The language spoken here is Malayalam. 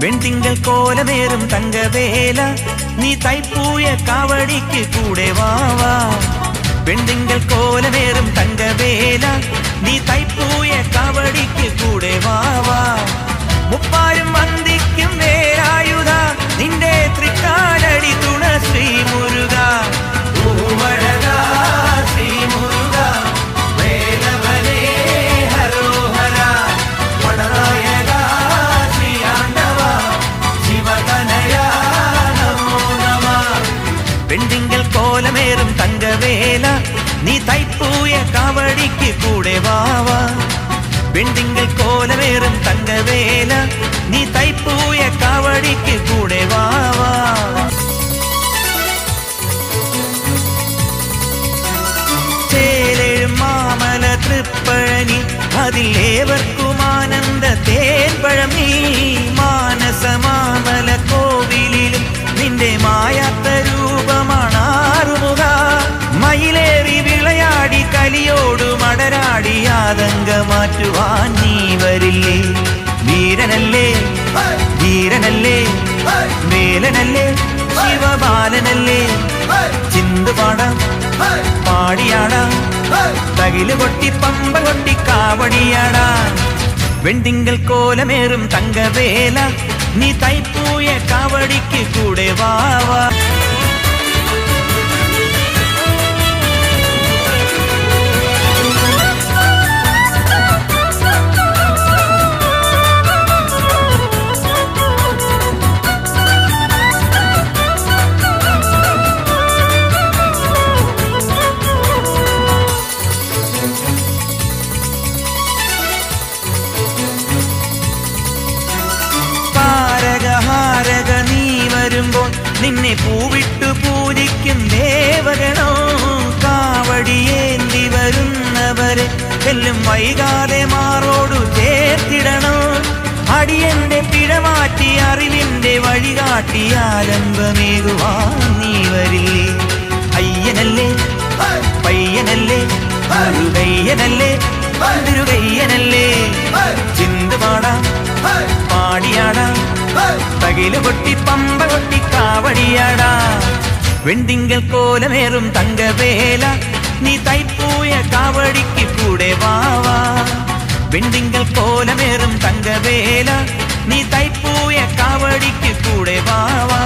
വെൺതിങ്കൾ കോലമേറും തങ്കവേല നീ തൈപ്പൂയ കാവടിക്ക് കൂടെ വാവാ വെൺതിങ്കൾ കോലമേറും തങ്കവേല നീ തൈപ്പൂയ കാവടിക്ക് കൂടെ വാവാ മുപ്പാരും വന്ദിക്കും വേലായുധ നിന്റെ തൃക്കാലടി തുണ ശ്രീ മുരുക ശ്രീ മുരുക വേലവനേ ഹരോഹര വടനായക ശ്രീ ആണ്ടവ ശിവകനയ നമോ നമ വെൺതിങ്കൾ കോലമേറും തങ്കവേല നീ തൈപ്പൂയ കാവടിക്ക് കൂടെ വാവാ വെൺതിങ്കൾ കോലമേറും തങ്കവേല നീ തൈപ്പൂയ കാവടിക്ക് കൂടെ വാവാ ചേലേഴും മാമല തൃപ്പഴനി അതിൽ ഏവർക്കും ആനന്ദ തേൻപഴമീ മാനസ മാമല കോവിലിലും നിന്റെ മായാത്ത രൂപമാണ് ആറുമുഖ മയിലേറി വിളയാടി കലിയോടു മടരാടി ആതങ്ക മാറ്റുവാൻ നീ വരില്ലേ വീരനല്ലേ ധീരനല്ലേ വേലനല്ലേ ശിവബാലനല്ലേ ചിന്തുപാടാം പാടിയാടാം തകില് കൊട്ടി പമ്പ കൊട്ടി കാവടിയാടാം വെൺതിങ്കൾ കോലമേറും തങ്കവേല നീ തൈപ്പൂയ കാവടിക്ക് കൂടെ വാവാ നിന്നെ പൂവിട്ടു പൂജിക്കും ദേവഗണോ കാവടിയേന്തി വരുന്നവരെ എല്ലും വൈകാതെ മാറോടു ചേർത്തിടണോ അടിയന്റെ പിഴമാറ്റി അറിവിന്റെ വഴികാട്ടി ആലംബമേകുവാൻ നീ വരില്ലേ അയ്യനല്ലേ പയ്യനല്ലേ മുരുകയ്യനല്ലേ തിരുകയ്യനല്ലേ ചിന്തുപാടാം പാടിയാടാം തകില് കൊട്ടി പമ്പ കൊട്ടി കാവടിയാടാ വെൺതിങ്കൾ കോലമേറും തങ്കവേല നീ തൈപ്പൂയ കാവടിക്ക് കൂടെ വാവാ വെൺതിങ്കൾ കോലമേറും തങ്കവേല നീ തൈപ്പൂയ കാവടിക്ക് കൂടെ വാവാ